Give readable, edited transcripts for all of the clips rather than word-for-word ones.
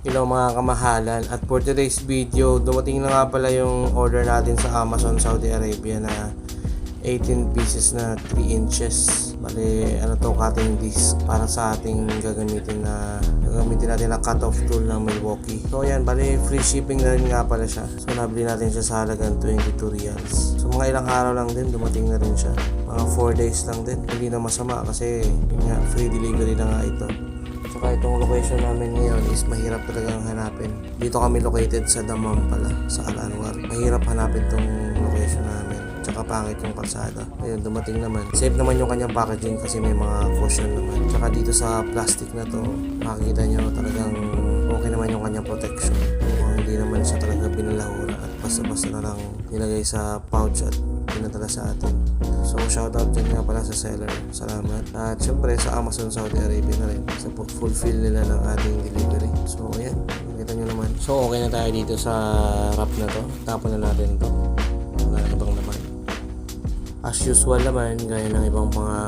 Hello mga kamahalan, at for today's video, dumating na nga pala yung order natin sa Amazon Saudi Arabia na 18 pieces na 3 inches. Bale, cutting disc para sa ating gagamitin natin na cut-off tool ng Milwaukee. So yan, bale free shipping na rin nga pala siya. So nabili natin siya sa halagang 22 riyals. So mga ilang araw lang din, dumating na rin siya. Mga 4 days lang din. Hindi na masama kasi yun nga, free delivery na nga ito. Saka itong location namin ngayon is mahirap talagang hanapin. Dito kami located sa Dammam pala, sa Al Anwar. Mahirap hanapin itong location namin. Tsaka pangit yung kalsada. Ayun, dumating naman. Safe naman yung kanyang packaging kasi may mga caution naman. Tsaka dito sa plastic na to, makikita nyo talagang okay naman yung kanyang protection. Hindi naman siya talaga binalahura at basta-basta na lang nilagay sa pouch at pinadala sa atin. So shoutout din nga pala sa seller. Salamat. At syempre sa Amazon Saudi Arabia na rin sa fulfill nila ng ating delivery. So ayan, makita nyo naman. So okay na tayo dito sa wrap na to. Tapon na natin to. Wala na ibang naman. As usual naman, gaya ng ibang mga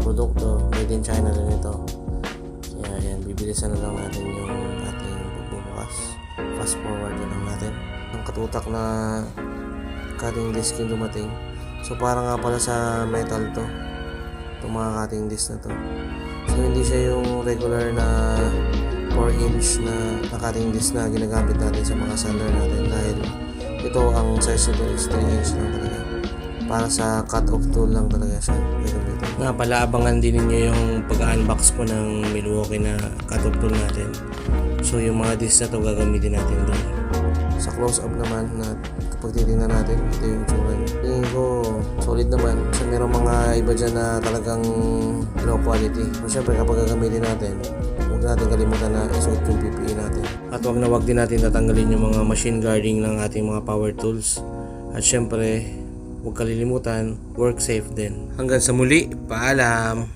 produkto, made in China rin ito. Kaya ayan, bibilisan na lang natin yung ating pagbubukas. Fast forward na lang natin. Ang katutak na cutting disc yung dumating. So parang nga pala sa metal to, itong mga cutting disc na to. So hindi siya yung regular na 4-inch na cutting disc na ginagamit natin sa mga sander natin, dahil ito ang size nito is 3-inch lang talaga. Para sa cut-off tool lang talaga siya gagamitin. Nga pala, abangan din ninyo yung pag-unbox ko ng Milwaukee na cut-off tool natin. So yung mga disc na to gagamitin natin doon. Sa close-up naman na kapag titignan natin, ito yung tsura niya. Tingin ko solid naman. So merong mga iba dyan na talagang low quality. So syempre kapag gagamitin natin, huwag natin kalimutan na isuot yung PPE natin. At huwag din natin tatanggalin yung mga machine guarding ng ating mga power tools. At syempre, huwag kalilimutan, work safe din. Hanggang sa muli, paalam!